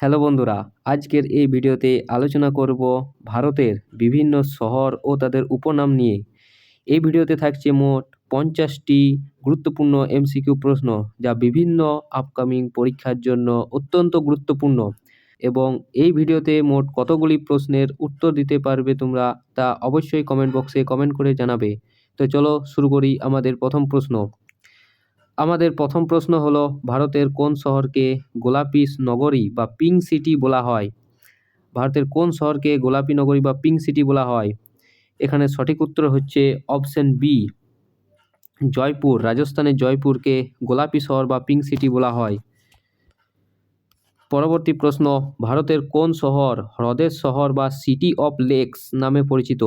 Hello বন্ধুরা, আজকের এই ভিডিওতে আলোচনা করব ভারতের বিভিন্ন শহর ও তাদের উপনাম নিয়ে। এই ভিডিওতে থাকছে মোট 50টি গুরুত্বপূর্ণ এমসিকিউ প্রশ্ন, যা বিভিন্ন আপকামিং পরীক্ষার জন্য অত্যন্ত গুরুত্বপূর্ণ। এবং এই ভিডিওতে মোট কতগুলি প্রশ্নের উত্তর দিতে পারবে তোমরা, তা অবশ্যই কমেন্ট বক্সে কমেন্ট করে জানাবে। তো চলো শুরু করি আমাদের প্রথম প্রশ্ন। আমাদের প্রথম প্রশ্ন হলো, ভারতের কোন শহরকে গোলাপি নগরী বা পিঙ্ক সিটি বলা হয়? ভারতের কোন শহরকে গোলাপি নগরী বা পিঙ্ক সিটি বলা হয়? এখানে সঠিক উত্তর হচ্ছে অপশন বি, জয়পুর। রাজস্থানের জয়পুরকে গোলাপি শহর বা পিঙ্ক সিটি বলা হয়। পরবর্তী প্রশ্ন, ভারতের কোন শহর হ্রদের শহর বা সিটি অফ লেকস নামে পরিচিত?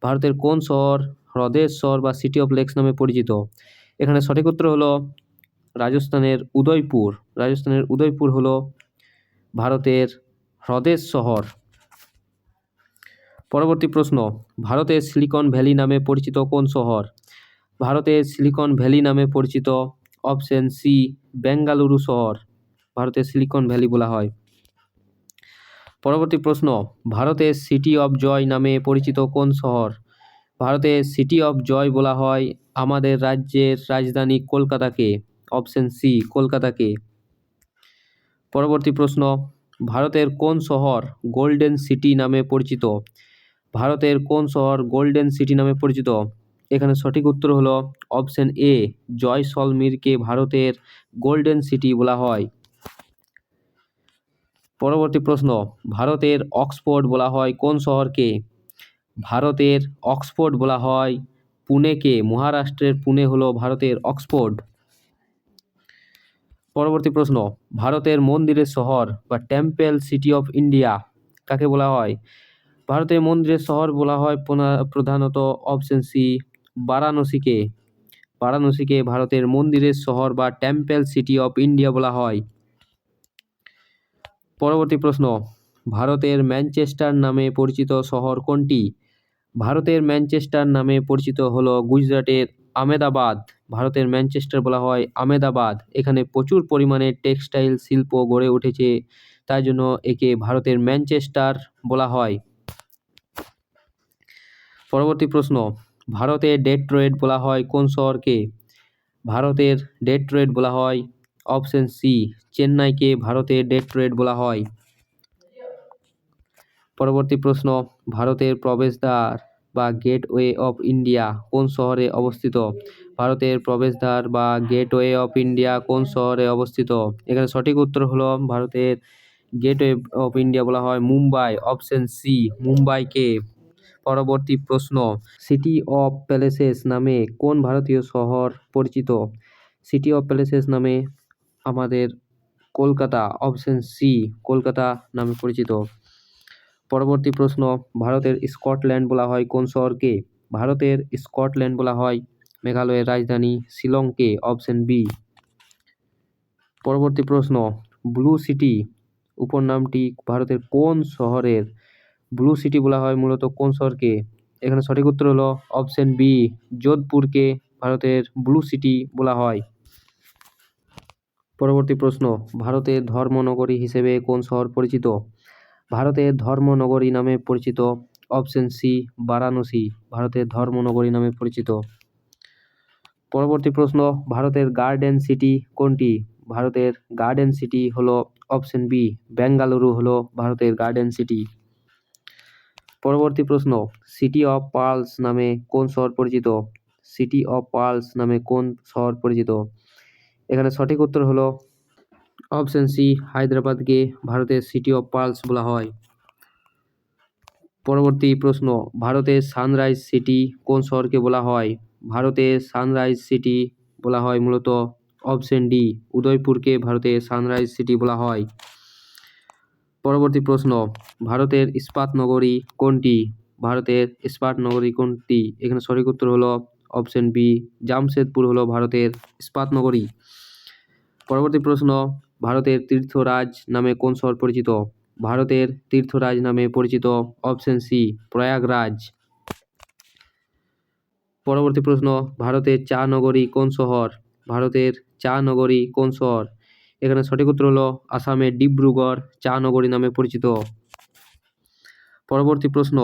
ভারতের কোন শহর হ্রদের শহর বা সিটি অফ লেকস নামে পরিচিত? এখানে সঠিক উত্তর হলো রাজস্থানের উদয়পুর। রাজস্থানের উদয়পুর হলো ভারতের হ্রদের শহর। পরবর্তী প্রশ্ন, ভারতের সিলিকন ভ্যালি নামে পরিচিত কোন শহর? ভারতের সিলিকন ভ্যালি নামে পরিচিত অপশন সি, বেঙ্গালুরু শহর। ভারতের সিলিকন ভ্যালি বলা হয়। পরবর্তী প্রশ্ন, ভারতের সিটি অফ জয় নামে পরিচিত কোন শহর? ভারতের সিটি অফ জয় বলা হয় আমাদের রাজ্যের রাজধানী কলকাতাকে। অপশন সি, কলকাতাকে। পরবর্তী প্রশ্ন, ভারতের কোন শহর গোল্ডেন সিটি নামে পরিচিত? ভারতের কোন শহর গোল্ডেন সিটি নামে পরিচিত? এখানে সঠিক উত্তর হলো অপশন এ, জয়সলমীরকে ভারতের গোল্ডেন সিটি বলা হয়। পরবর্তী প্রশ্ন, ভারতের অক্সফোর্ড বলা হয় কোন শহরকে? ভারতের অক্সফোর্ড বলা হয় পুনেকে। মহারাষ্ট্রের পুনে হলো ভারতের অক্সফোর্ড। পরবর্তী প্রশ্ন, ভারতের মন্দিরের শহর বা টেম্পল সিটি অফ ইন্ডিয়া কাকে বলা হয়? ভারতের মন্দিরের শহর বলা হয় প্রধানত অপশন সি, বারাণসীকে। বারাণসীকে ভারতের মন্দিরের শহর বা টেম্পল সিটি অফ ইন্ডিয়া বলা হয়। পরবর্তী প্রশ্ন, ভারতের ম্যানচেস্টার নামে পরিচিত শহর কোনটি? ভারতের ম্যানচেস্টার নামে পরিচিত হলো গুজরাটের আমেদাবাদ। ভারতের ম্যানচেস্টার বলা হয় আমেদাবাদ। এখানে প্রচুর পরিমাণে টেক্সটাইল শিল্প গড়ে উঠেছে, তাই জন্য একে ভারতের ম্যানচেস্টার বলা হয়। পরবর্তী প্রশ্ন, ভারতের ডেট্রয়েট বলা হয় কোন শহরকে? ভারতের ডেট্রয়েট বলা হয় অপশন সি, চেন্নাইকে ভারতের ডেট্রয়েট বলা হয়। পরবর্তী প্রশ্ন, ভারতের প্রবেশদ্বার বা গেটওয়ে অফ ইন্ডিয়া কোন শহরে অবস্থিত? ভারতের প্রবেশদ্বার বা গেটওয়ে অফ ইন্ডিয়া কোন শহরে অবস্থিত? এখানে সঠিক উত্তর হলো ভারতের গেটওয়ে অফ ইন্ডিয়া বলা হয় মুম্বাই। Option C, মুম্বাইকে। পরবর্তী প্রশ্ন, সিটি অফ প্যালেসেস নামে কোন ভারতীয় শহর পরিচিত? সিটি অফ প্যালেসেস নামে আমাদের কলকাতা। অপশন সি, কলকাতা নামে পরিচিত। পরবর্তী প্রশ্ন, ভারতের স্কটল্যান্ড বলা হয় কোন শহরকে? ভারতের স্কটল্যান্ড বলা হয় মেঘালয়ের রাজধানী শিলংকে। Option B. পরবর্তী প্রশ্ন, ব্লু সিটি উপনামটি ভারতের কোন শহরের? ব্লু সিটি বলা হয় মূলত কোন শহরকে? এখানে সঠিক উত্তর হলো অপশন বি, যোধপুরকে ভারতের ব্লু সিটি বলা হয়। পরবর্তী প্রশ্ন, ভারতের ধর্মনগরী হিসেবে কোন শহর পরিচিত? ভারতের ধর্মনগরী নামে পরিচিত অপশন সি, বারাণসী। ভারতের ধর্মনগরী নামে পরিচিত। পরবর্তী প্রশ্ন, ভারতের গার্ডেন সিটি কোনটি? ভারতের গার্ডেন সিটি হলো অপশন বি, বেঙ্গালুরু হলো ভারতের গার্ডেন সিটি। পরবর্তী প্রশ্ন, সিটি অফ পার্লস নামে কোন শহর পরিচিত? সিটি অফ পার্লস নামে কোন শহর পরিচিত? এখানে সঠিক উত্তর হলো অপশন সি, হায়দ্রাবাদকে ভারতের সিটি অফ পার্লস বলা হয়। পরবর্তী প্রশ্ন, ভারতের সানরাইজ সিটি কোন শহরকে বলা হয়? ভারতের সানরাইজ সিটি বলা হয় মূলত অপশন ডি, উদয়পুরকে ভারতের সানরাইজ সিটি বলা হয়। পরবর্তী প্রশ্ন, ভারতের ইস্পাত নগরী কোনটি? ভারতের ইস্পাত নগরী কোনটি? এখানে সঠিক উত্তর হলো অপশন বি, জামশেদপুর হলো ভারতের ইস্পাত নগরী। পরবর্তী প্রশ্ন, ভারতের তীর্থরাজ নামে কোন শহর পরিচিত? ভারতের তীর্থরাজ নামে পরিচিত অপশন সি, প্রয়াগরাজ। পরবর্তী প্রশ্ন, ভারতের চা নগরী কোন শহর? ভারতের চা নগরী কোন শহর? এখানে সঠিক উত্তর হলো আসামের ডিব্রুগড় চা নগরী নামে পরিচিত। পরবর্তী প্রশ্ন,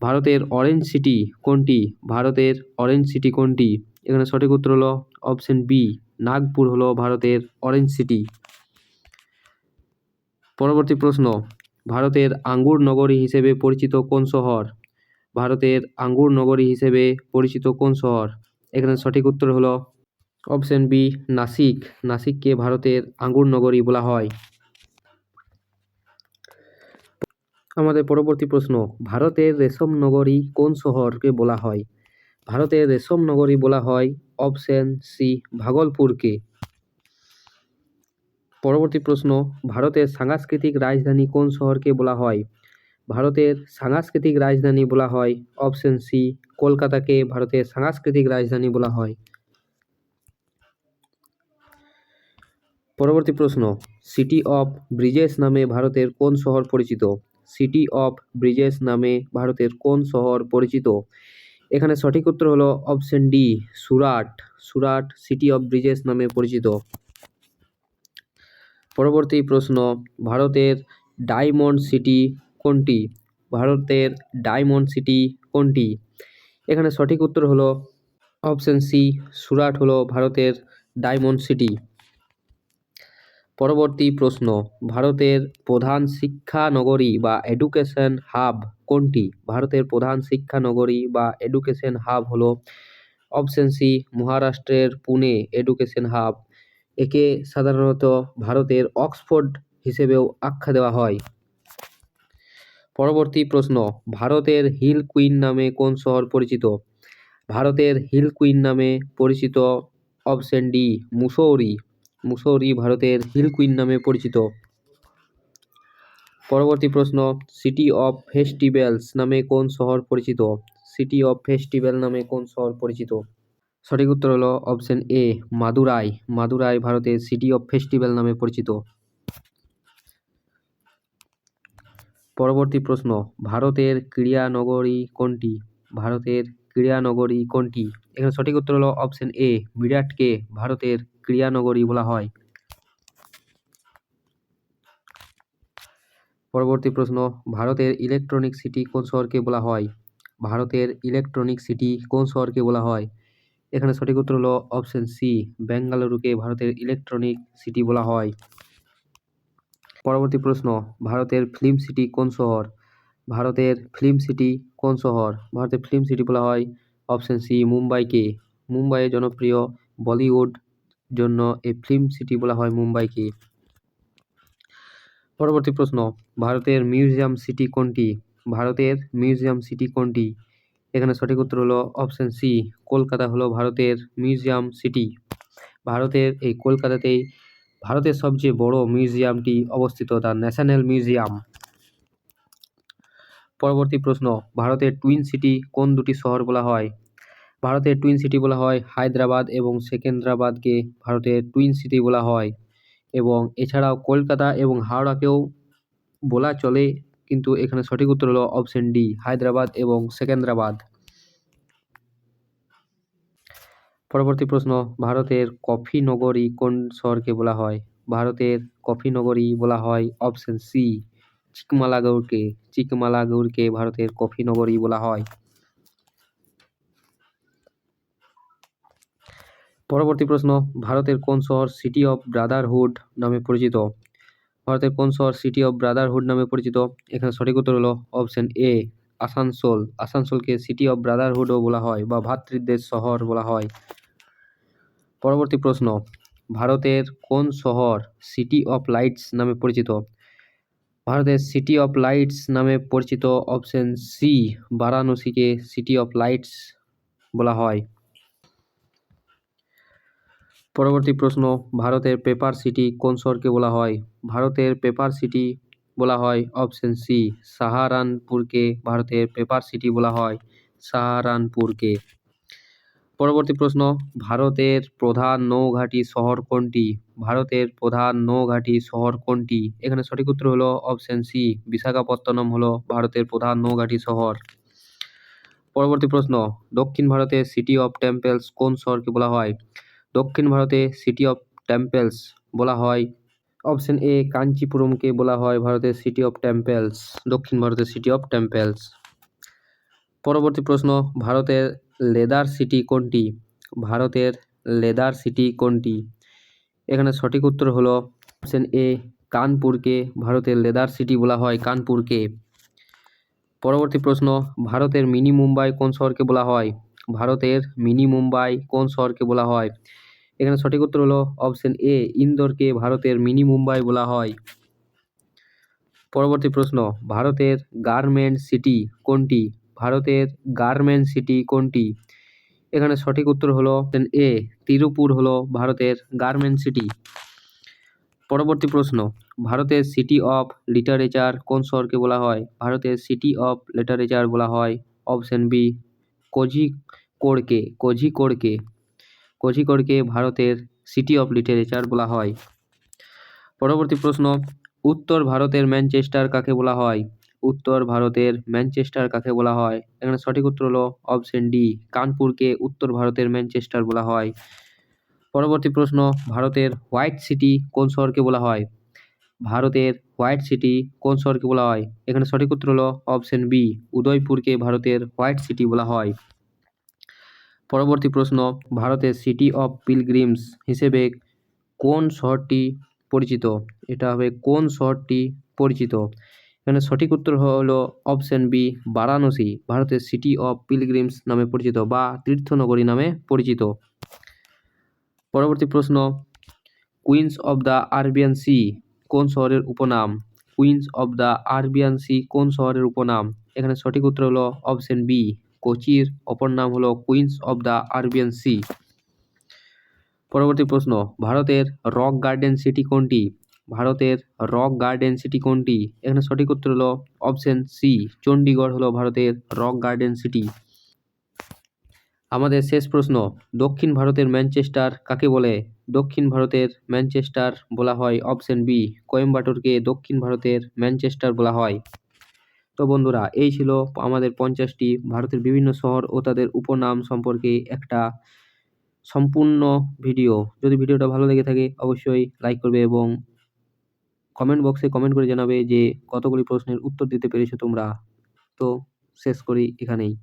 ভারতের অরেঞ্জ সিটি কোনটি? ভারতের অরেঞ্জ সিটি কোনটি? এখানে সঠিক উত্তর হলো অপশন বি, নাগপুর হলো ভারতের অরেঞ্জ সিটি। পরবর্তী প্রশ্ন, ভারতের আঙ্গুর নগরী হিসেবে পরিচিত কোন শহর? ভারতের আঙ্গুর নগরী হিসেবে পরিচিত কোন শহর? এখানে সঠিক উত্তর হলো অপশন বি, নাসিক। নাসিককে ভারতের আঙ্গুর নগরী বলা হয়। আমাদের পরবর্তী প্রশ্ন, ভারতের রেশম নগরী কোন শহরকে বলা হয়? ভারতের রেশম নগরী বলা হয় অপশন সি, ভাগলপুরকে। পরবর্তী প্রশ্ন, ভারতের সাংস্কৃতিক রাজধানী কোন শহরকে বলা হয়? ভারতের সাংস্কৃতিক রাজধানী বলা হয় অপশন সি, কলকাতাকে ভারতের সাংস্কৃতিক রাজধানী বলা হয়। পরবর্তী প্রশ্ন, সিটি অফ ব্রিজেস নামে ভারতের কোন শহর পরিচিত? সিটি অফ ব্রিজেস নামে ভারতের কোন শহর পরিচিত? এখানে সঠিক উত্তর হলো option D, Surat. Surat city of Bridges নামে পরিচিত। পরবর্তী প্রশ্ন, ভারতের ডায়মন্ড সিটি কোনটি? ভারতের ডায়মন্ড সিটি কোনটি? এখানে সঠিক উত্তর হলো অপশন সি, সুরাট হলো ভারতের ডায়মন্ড সিটি। পরবর্তী প্রশ্ন, ভারতের প্রধান শিক্ষা নগরী বা এডুকেশন হাব কোনটি? ভারতের প্রধান শিক্ষা নগরী বা এডুকেশন হাব হলো অপশন সি, মহারাষ্ট্রের পুনে এডুকেশন হাব। একে সাধারণত ভারতের অক্সফোর্ড হিসেবেও আখ্যা দেওয়া হয়। পরবর্তী প্রশ্ন, ভারতের হিল কুইন নামে কোন শহর পরিচিত? ভারতের হিল কুইন নামে পরিচিত অপশন ডি, মুসৌরি। মুসৌরি ভারতের হিল কুইন নামে পরিচিত। পরবর্তী প্রশ্ন, সিটি অফ ফেস্টিভ্যালস নামে কোন শহর পরিচিত? সিটি অফ ফেস্টিভ্যাল নামে কোন শহর পরিচিত? সঠিক উত্তর হলো অপশন এ, মাদুরাই। মাদুরাই ভারতের সিটি অফ ফেস্টিভ্যাল নামে পরিচিত। পরবর্তী প্রশ্ন, ভারতের ক্রীড়া নগরী কোনটি? ভারতের ক্রীড়া নগরী কোনটি? এখানে সঠিক উত্তর হলো অপশন এ, বিরাটকে ভারতের ক্রীড়া নগরী বলা হয়। পরবর্তী প্রশ্ন, ভারতের ইলেকট্রনিক সিটি কোন শহরকে বলা হয়? ভারতের ইলেকট্রনিক সিটি কোন শহরকে বলা হয়? এখানে সঠিক উত্তর হলো অপশন সি, বেঙ্গালুরুকে ভারতের ইলেকট্রনিক সিটি বলা হয়। পরবর্তী প্রশ্ন, ভারতের ফিল্ম সিটি কোন শহর? ভারতের ফিল্ম সিটি কোন শহর? ভারতের ফিল্ম সিটি বলা হয় অপশন সি, মুম্বাইকে। মুম্বাইয়ের জনপ্রিয় বলিউড জন্য এই ফিল্ম সিটি বলা হয় মুম্বাইকে। পরবর্তী প্রশ্ন, ভারতের মিউজিয়াম সিটি কোনটি? ভারতের মিউজিয়াম সিটি কোনটি? এখানে সঠিক উত্তর হলো অপশন সি, কলকাতা হলো ভারতের মিউজিয়াম সিটি। ভারতের এই কলকাতাতেই ভারতের সবচেয়ে বড় মিউজিয়ামটি অবস্থিত, দ্য ন্যাশনাল মিউজিয়াম। পরবর্তী প্রশ্ন, ভারতের টুইন সিটি কোন দুটি শহর বলা হয়? ভারতের টুইন সিটি বলা হয় হায়দ্রাবাদ এবং সেকেন্দ্রাবাদকে ভারতের টুইন সিটি বলা হয়। এবং এছাড়াও কলকাতা এবং হাওড়াকেও বলা চলে, কিন্তু এখানে সঠিক উত্তর হলো অপশন ডি, হায়দ্রাবাদ এবং সেকেন্দ্রাবাদ। পরবর্তী প্রশ্ন, ভারতের কফি নগরী কোন শহরকে বলা হয়? ভারতের কফি নগরী বলা হয় অপশন সি, চিকমালাগড়কে। চিকমালাগড়কে ভারতের কফি নগরী বলা হয়। পরবর্তী প্রশ্ন, ভারতের কোন শহর সিটি অফ ব্রাদারহুড নামে পরিচিত? ভারতের কোন শহর সিটি অফ ব্রাদারহুড নামে পরিচিত? এখানে সঠিক উত্তর হলো অপশন এ, আসানসোল। আসানসোলকে সিটি অফ ব্রাদারহুডও বলা হয় বা ভ্রাতৃত্বের শহর বলা হয়। পরবর্তী প্রশ্ন, ভারতের কোন শহর সিটি অফ লাইটস নামে পরিচিত? ভারতের সিটি অফ লাইটস নামে পরিচিত অপশন সি, বারাণসীকে সিটি অফ লাইটস বলা হয়। পরবর্তী প্রশ্ন, ভারতের পেপার সিটি কোন শহরকে বলা হয়? ভারতের পেপার সিটি বলা হয় অপশন সি, সাহারানপুরকে ভারতের পেপার সিটি বলা হয়। সাহারানপুরকে। পরবর্তী প্রশ্ন, ভারতের প্রধান নৌঘাঁটি শহর কোনটি? ভারতের প্রধান নৌঘাঁটি শহর কোনটি? এখানে সঠিক উত্তর হলো অপশন সি, বিশাখাপত্তনম হলো ভারতের প্রধান নৌঘাঁটি শহর। পরবর্তী প্রশ্ন, দক্ষিণ ভারতের সিটি অফ টেম্পলস কোন শহরকে বলা হয়? দক্ষিণ ভারতে সিটি অফ টেম্পেলস বলা হয়? অপশন এ, কাঞ্চিপুরমকে বলা হয় ভারতের সিটি অফ টেম্পেলস, দক্ষিণ ভারতের সিটি অফ টেম্পেলস। পরবর্তী প্রশ্ন, ভারতের লেদার সিটি কোনটি? ভারতের লেদার সিটি কোনটি? এখানে সঠিক উত্তর হলো অপশন এ, কানপুরকে ভারতের লেদার সিটি বলা হয়, কানপুরকে। পরবর্তী প্রশ্ন, ভারতের মিনি মুম্বাই কোন শহরকে বলা হয়? ভারতের মিনি মুম্বাই কোন শহরকে বলা হয়? এখানে সঠিক উত্তর হলো অপশন এ, ইন্দোরকে ভারতের মিনি মুম্বাই বলা হয়। পরবর্তী প্রশ্ন, ভারতের গার্মেন্ট সিটি কোনটি? ভারতের গার্মেন্ট সিটি কোনটি? এখানে সঠিক উত্তর হলো অপশন এ, তিরুপুর হলো ভারতের গার্মেন্ট সিটি। পরবর্তী প্রশ্ন, ভারতের সিটি অফ লিটারেচার কোন শহরকে বলা হয়? ভারতের সিটি অফ লিটারেচার বলা হয় অপশন বি, কোঝিকোড়কে। কোঝিকোড়কে কোঝিকোড়কে ভারতের সিটি অফ লিটারেচার বলা হয়। পরবর্তী প্রশ্ন, উত্তর ভারতের ম্যানচেস্টার কাকে বলা হয়? উত্তর ভারতের ম্যানচেস্টার কাকে বলা হয়? এখানে সঠিক উত্তর হলো অপশন ডি, কানপুরকে উত্তর ভারতের ম্যানচেস্টার বলা হয়। পরবর্তী প্রশ্ন, ভারতের হোয়াইট সিটি কোন শহরকে বলা হয়? ভারতের হোয়াইট সিটি কোন শহরকে বলা হয়? এখানে সঠিক উত্তর হলো অপশন বি, উদয়পুরকে ভারতের হোয়াইট সিটি বলা হয়। পরবর্তী প্রশ্ন, ভারতের সিটি অফ পিলগ্রিমস হিসেবে কোন শহরটি পরিচিত? এটা হবে কোন শহরটি পরিচিত? এখানে সঠিক উত্তর হলো অপশন বি, বারাণসী ভারতের সিটি অফ পিলগ্রিমস নামে পরিচিত বা তীর্থনগরী নামে পরিচিত। পরবর্তী প্রশ্ন, queens of the Arabian sea কোন শহরের উপনাম? Queens of the Arabian sea কোন শহরের উপনাম? এখানে সঠিক উত্তর হলো অপশন বি, কোচির অপর নাম হলো queens of the Arabian sea. পরবর্তী প্রশ্ন, ভারতের রক গার্ডেন সিটি কোনটি? ভারতের রক গার্ডেন সিটি কোনটি? এখানে সঠিক উত্তর হলো অপশন সি, চণ্ডীগড় হলো ভারতের রক গার্ডেন সিটি। আমাদের শেষ প্রশ্ন, দক্ষিণ ভারতের ম্যানচেস্টার কাকে বলে? দক্ষিণ ভারতের ম্যানচেস্টার বলা হয় অপশন বি, কোয়েম্বাটোরকে দক্ষিণ ভারতের ম্যানচেস্টার বলা হয়। তো বন্ধুরা, এই ছিল আমাদের 50টি ভারতের বিভিন্ন শহর ও তাদের উপনাম সম্পর্কে একটা সম্পূর্ণ ভিডিও। যদি ভিডিওটা ভালো লেগে থাকে অবশ্যই লাইক করবে এবং কমেন্ট বক্সে কমেন্ট করে জানাবে যে কতগুলি প্রশ্নের উত্তর দিতে পেরেছো তোমরা। তো শেষ করি এখানেই।